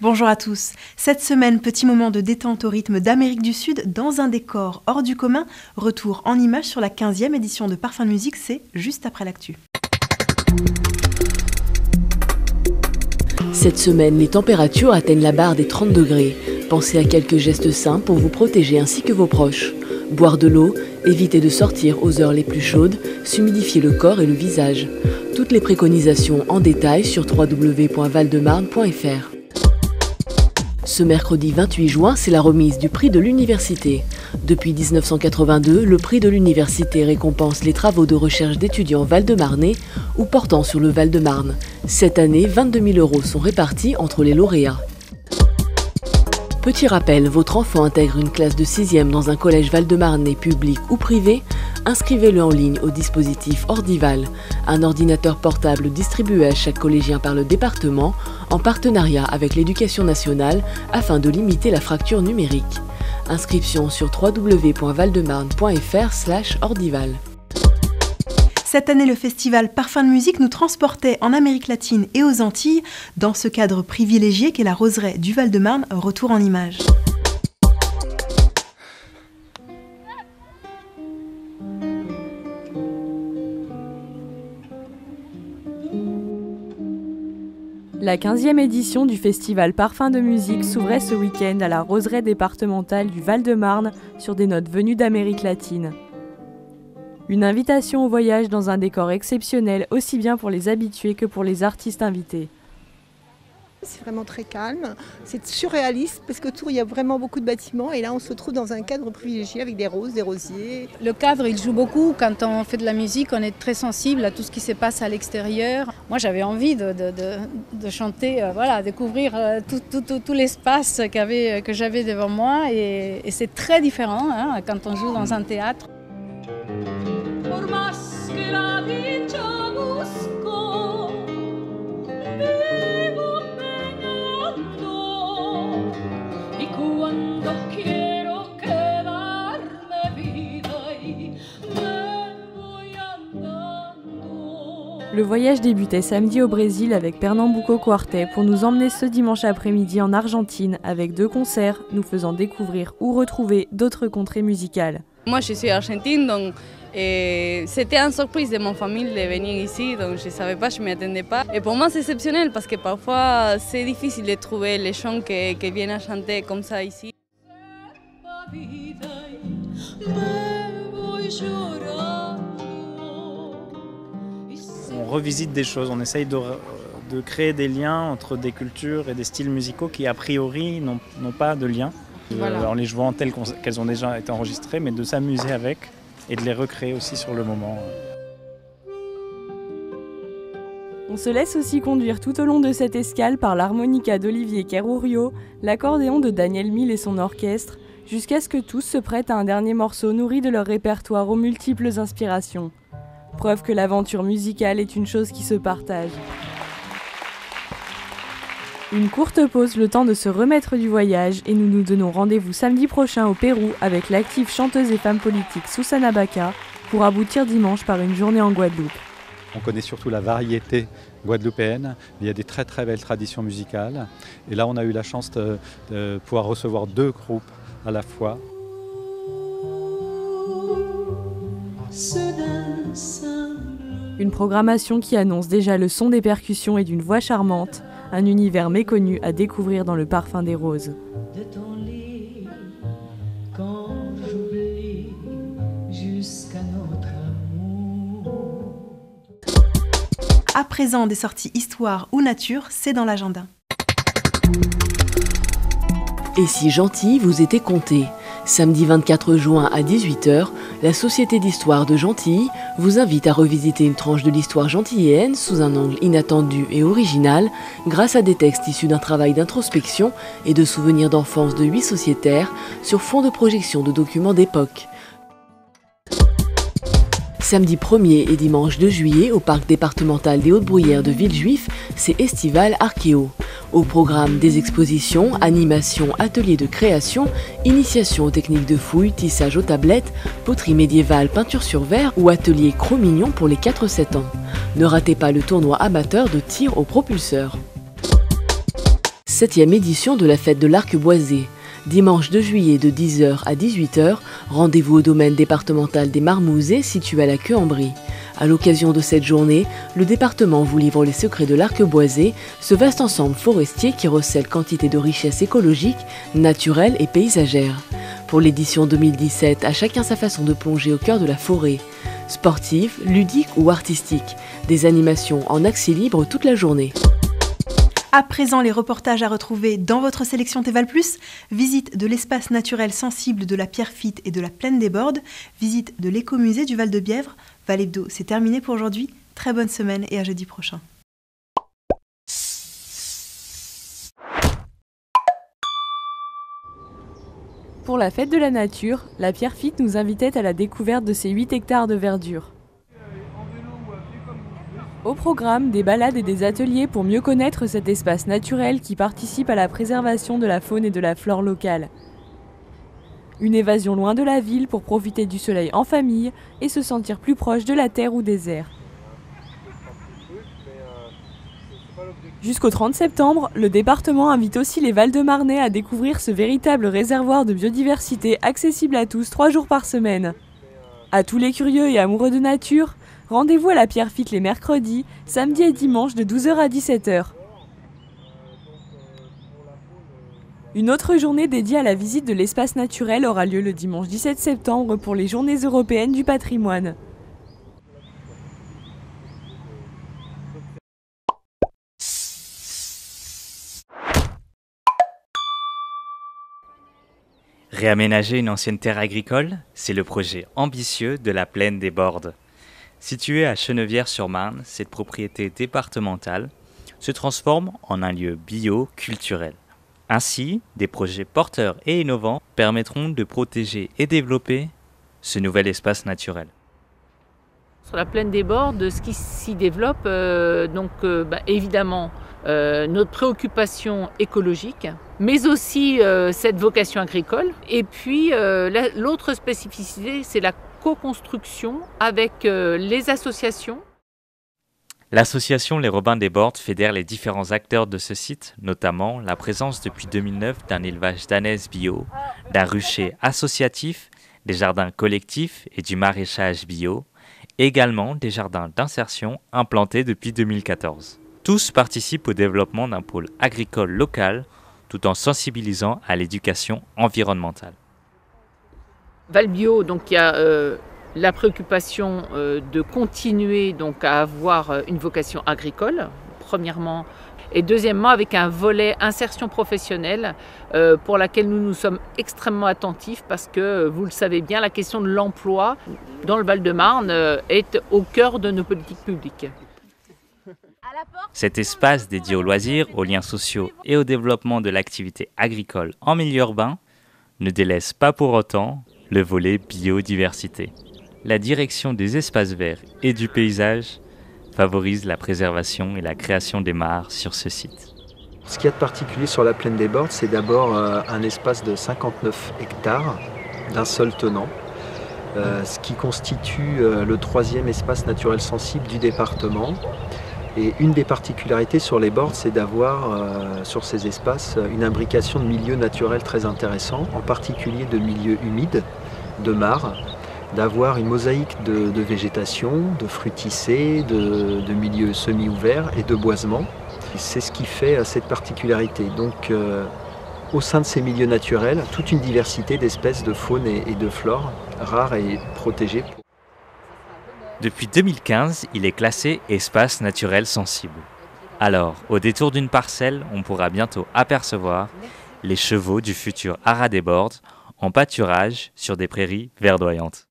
Bonjour à tous. Cette semaine, petit moment de détente au rythme d'Amérique du Sud dans un décor hors du commun. Retour en images sur la 15e édition de Parfums de musique, c'est juste après l'actu. Cette semaine, les températures atteignent la barre des 30 degrés. Pensez à quelques gestes simples pour vous protéger ainsi que vos proches. Boire de l'eau, éviter de sortir aux heures les plus chaudes, s'humidifier le corps et le visage. Toutes les préconisations en détail sur www.valdemarne.fr. Ce mercredi 28 juin, c'est la remise du prix de l'université. Depuis 1982, le prix de l'université récompense les travaux de recherche d'étudiants val-de-marnais ou portant sur le Val-de-Marne. Cette année, 22 000 € sont répartis entre les lauréats. Petit rappel, votre enfant intègre une classe de 6e dans un collège val-de-marnais public ou privé, inscrivez-le en ligne au dispositif Ordival, un ordinateur portable distribué à chaque collégien par le département en partenariat avec l'Éducation nationale afin de limiter la fracture numérique. Inscription sur www.valdemarne.fr/ordival. Cette année, le festival Parfums de musique nous transportait en Amérique latine et aux Antilles, dans ce cadre privilégié qu'est la roseraie du Val-de-Marne, retour en images. La 15e édition du festival Parfums de musique s'ouvrait ce week-end à la roseraie départementale du Val-de-Marne sur des notes venues d'Amérique latine. Une invitation au voyage dans un décor exceptionnel aussi bien pour les habitués que pour les artistes invités. C'est vraiment très calme, c'est surréaliste parce que autour il y a vraiment beaucoup de bâtiments et là on se trouve dans un cadre privilégié avec des roses, des rosiers. Le cadre il joue beaucoup, quand on fait de la musique on est très sensible à tout ce qui se passe à l'extérieur. Moi j'avais envie de chanter, découvrir tout l'espace que j'avais devant moi et c'est très différent quand on joue dans un théâtre. Le voyage débutait samedi au Brésil avec Pernambuco Quartet pour nous emmener ce dimanche après-midi en Argentine avec 2 concerts nous faisant découvrir ou retrouver d'autres contrées musicales. Moi je suis argentine donc c'était une surprise de mon famille de venir ici donc je ne savais pas, je ne m'y attendais pas. Et pour moi c'est exceptionnel parce que parfois c'est difficile de trouver les gens qui viennent à chanter comme ça ici. On revisite des choses, on essaye de créer des liens entre des cultures et des styles musicaux qui a priori n'ont pas de lien. En les jouant telles qu'elles ont déjà été enregistrées, mais de s'amuser avec et de les recréer aussi sur le moment. On se laisse aussi conduire tout au long de cette escale par l'harmonica d'Olivier Kerrourio, l'accordéon de Daniel Mille et son orchestre, jusqu'à ce que tous se prêtent à un dernier morceau nourri de leur répertoire aux multiples inspirations. Preuve que l'aventure musicale est une chose qui se partage. Une courte pause, le temps de se remettre du voyage, et nous nous donnons rendez-vous samedi prochain au Pérou avec l'active chanteuse et femme politique Susana Baca pour aboutir dimanche par une journée en Guadeloupe. On connaît surtout la variété guadeloupéenne, il y a des très très belles traditions musicales. Et là on a eu la chance de pouvoir recevoir 2 groupes à la fois. Une programmation qui annonce déjà le son des percussions et d'une voix charmante, un univers méconnu à découvrir dans le Parfum des Roses. À présent, des sorties histoire ou nature, c'est dans l'agenda. Et si Gentilly vous était conté? Samedi 24 juin à 18h, la Société d'histoire de Gentilly vous invite à revisiter une tranche de l'histoire gentilléenne sous un angle inattendu et original grâce à des textes issus d'un travail d'introspection et de souvenirs d'enfance de 8 sociétaires sur fond de projection de documents d'époque. Samedi 1er et dimanche 2 juillet, au parc départemental des Hautes-Bruyères de Villejuif, c'est Estival Archéo. Au programme des expositions, animations, ateliers de création, initiation aux techniques de fouille, tissage aux tablettes, poterie médiévale, peinture sur verre ou atelier Cro-Mignon pour les 4-7 ans. Ne ratez pas le tournoi amateur de tir au propulseur. 7e édition de la fête de l'Arqueboisé. Dimanche 2 juillet de 10h à 18h, rendez-vous au domaine départemental des Marmousets situé à la Queue-en-Brie. À l'occasion de cette journée, le département vous livre les secrets de l'Arqueboisé, ce vaste ensemble forestier qui recèle quantité de richesses écologiques, naturelles et paysagères. Pour l'édition 2017, à chacun sa façon de plonger au cœur de la forêt. Sportive, ludique ou artistique, des animations en accès libre toute la journée. À présent, les reportages à retrouver dans votre sélection Teval+, visite de l'espace naturel sensible de la Pierrefitte et de la Plaine des Bordes, visite de l'écomusée du Val-de-Bièvre. Val Hebdo, c'est terminé pour aujourd'hui. Très bonne semaine et à jeudi prochain. Pour la fête de la nature, la Pierrefitte nous invitait à la découverte de ses 8 hectares de verdure. Au programme, des balades et des ateliers pour mieux connaître cet espace naturel qui participe à la préservation de la faune et de la flore locale. Une évasion loin de la ville pour profiter du soleil en famille et se sentir plus proche de la terre ou des airs. Jusqu'au 30 septembre, le département invite aussi les Val-de-Marnais à découvrir ce véritable réservoir de biodiversité accessible à tous 3 jours par semaine. À tous les curieux et amoureux de nature, rendez-vous à la Pierrefitte les mercredis, samedis et dimanches de 12h à 17h. Une autre journée dédiée à la visite de l'espace naturel aura lieu le dimanche 17 septembre pour les Journées européennes du patrimoine. Réaménager une ancienne terre agricole, c'est le projet ambitieux de la Plaine des Bordes. Située à Chenevières-sur-Marne, cette propriété départementale se transforme en un lieu bio-culturel. Ainsi, des projets porteurs et innovants permettront de protéger et développer ce nouvel espace naturel. Sur la Plaine des Bordes, ce qui s'y développe, évidemment, notre préoccupation écologique, mais aussi cette vocation agricole. Et puis l'autre spécificité, c'est la co-construction avec les associations. L'association Les Robins des Bordes fédère les différents acteurs de ce site, notamment la présence depuis 2009 d'un élevage d'ânesse bio, d'un rucher associatif, des jardins collectifs et du maraîchage bio, également des jardins d'insertion implantés depuis 2014. Tous participent au développement d'un pôle agricole local tout en sensibilisant à l'éducation environnementale. Valbio, donc il y a la préoccupation de continuer donc à avoir une vocation agricole, premièrement, et deuxièmement avec un volet insertion professionnelle pour laquelle nous sommes extrêmement attentifs parce que, vous le savez bien, la question de l'emploi dans le Val-de-Marne est au cœur de nos politiques publiques. Cet espace dédié aux loisirs, aux liens sociaux et au développement de l'activité agricole en milieu urbain ne délaisse pas pour autant le volet biodiversité. La direction des espaces verts et du paysage favorise la préservation et la création des mares sur ce site. Ce qu'il y a de particulier sur la Plaine des Bordes, c'est d'abord un espace de 59 hectares d'un seul tenant, ce qui constitue le 3e espace naturel sensible du département. Et une des particularités sur les bords, c'est d'avoir sur ces espaces une imbrication de milieux naturels très intéressants, en particulier de milieux humides, de mares, d'avoir une mosaïque de végétation, de fruticées, de milieux semi-ouverts et de boisements. C'est ce qui fait cette particularité. Donc au sein de ces milieux naturels, toute une diversité d'espèces de faune et de flore rares et protégées. Depuis 2015, il est classé espace naturel sensible. Alors, au détour d'une parcelle, on pourra bientôt apercevoir les chevaux du futur haras des Bordes en pâturage sur des prairies verdoyantes.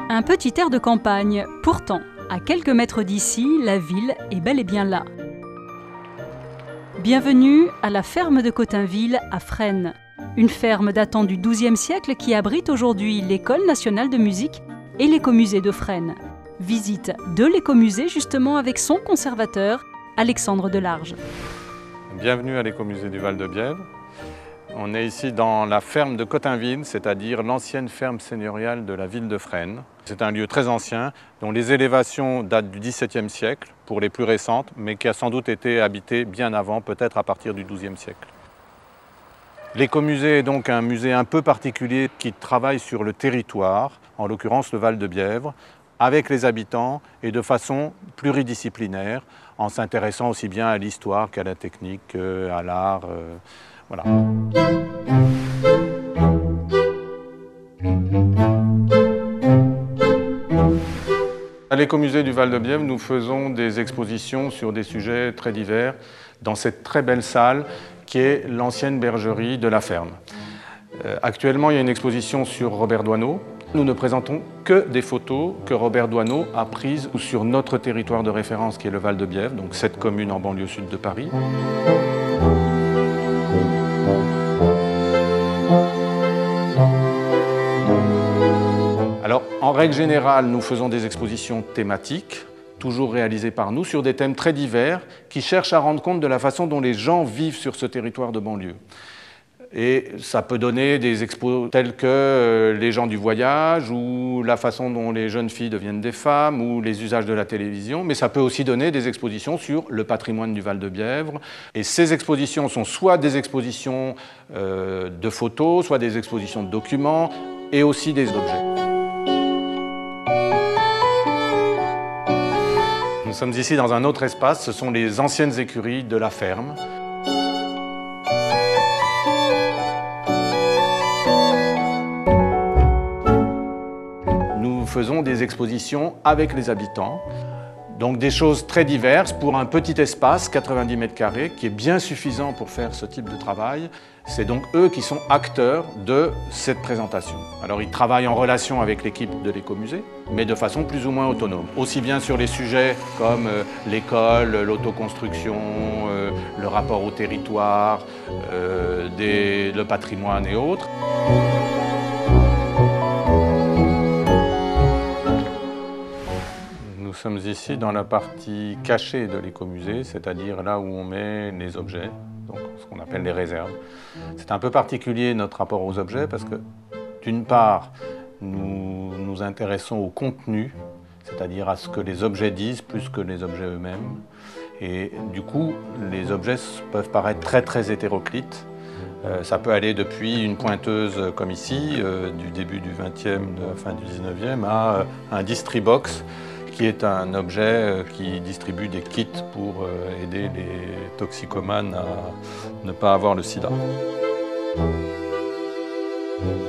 Un petit air de campagne. Pourtant, à quelques mètres d'ici, la ville est bel et bien là. Bienvenue à la ferme de Cotainville à Fresnes. Une ferme datant du XIIe siècle qui abrite aujourd'hui l'École nationale de musique et l'écomusée de Fresnes. Visite de l'écomusée justement avec son conservateur, Alexandre Delarge. Bienvenue à l'écomusée du Val-de-Bièvre. On est ici dans la ferme de Cotainville, c'est-à-dire l'ancienne ferme seigneuriale de la ville de Fresnes. C'est un lieu très ancien, dont les élévations datent du XVIIe siècle, pour les plus récentes, mais qui a sans doute été habité bien avant, peut-être à partir du XIIe siècle. L'écomusée est donc un musée un peu particulier qui travaille sur le territoire, en l'occurrence le Val-de-Bièvre, avec les habitants et de façon pluridisciplinaire, en s'intéressant aussi bien à l'histoire qu'à la technique, à l'art. Voilà. À l'écomusée du Val-de-Bièvre, nous faisons des expositions sur des sujets très divers dans cette très belle salle qui est l'ancienne bergerie de la ferme. Actuellement, il y a une exposition sur Robert Doisneau. Nous ne présentons que des photos que Robert Doisneau a prises sur notre territoire de référence qui est le Val-de-Bièvre, donc cette commune en banlieue sud de Paris. Alors, en règle générale, nous faisons des expositions thématiques, toujours réalisées par nous, sur des thèmes très divers, qui cherchent à rendre compte de la façon dont les gens vivent sur ce territoire de banlieue. Et ça peut donner des expos tels que les gens du voyage, ou la façon dont les jeunes filles deviennent des femmes, ou les usages de la télévision, mais ça peut aussi donner des expositions sur le patrimoine du Val-de-Bièvre. Et ces expositions sont soit des expositions de photos, soit des expositions de documents, et aussi des objets. Nous sommes ici dans un autre espace, ce sont les anciennes écuries de la ferme. Nous faisons des expositions avec les habitants, donc des choses très diverses pour un petit espace, 90 mètres carrés, qui est bien suffisant pour faire ce type de travail. C'est donc eux qui sont acteurs de cette présentation. Alors ils travaillent en relation avec l'équipe de l'écomusée, mais de façon plus ou moins autonome. Aussi bien sur les sujets comme l'école, l'autoconstruction, le rapport au territoire, le patrimoine et autres. Nous sommes ici dans la partie cachée de l'écomusée, c'est-à-dire là où on met les objets, donc ce qu'on appelle les réserves. C'est un peu particulier notre rapport aux objets parce que, d'une part, nous nous intéressons au contenu, c'est-à-dire à ce que les objets disent plus que les objets eux-mêmes. Et du coup, les objets peuvent paraître très très hétéroclites. Ça peut aller depuis une pointeuse comme ici, du début du XXe, de la fin du XIXe, à un distribox, qui est un objet qui distribue des kits pour aider les toxicomanes à ne pas avoir le sida.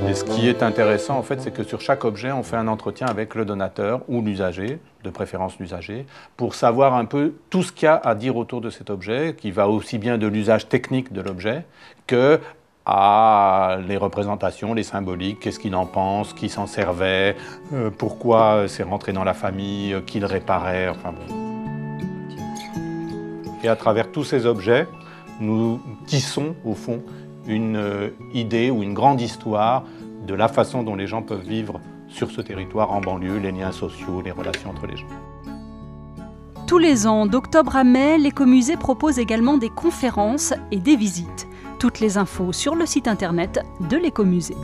Et ce qui est intéressant, en fait, c'est que sur chaque objet, on fait un entretien avec le donateur ou l'usager, de préférence l'usager, pour savoir un peu tout ce qu'il y a à dire autour de cet objet, qui va aussi bien de l'usage technique de l'objet que à les représentations, les symboliques, qu'est-ce qu'il en pense, qui s'en servait, pourquoi c'est rentré dans la famille, qui le réparait, enfin bon. Et à travers tous ces objets, nous tissons au fond une idée ou une grande histoire de la façon dont les gens peuvent vivre sur ce territoire en banlieue, les liens sociaux, les relations entre les gens. Tous les ans, d'octobre à mai, l'écomusée propose également des conférences et des visites. Toutes les infos sur le site internet de l'écomusée.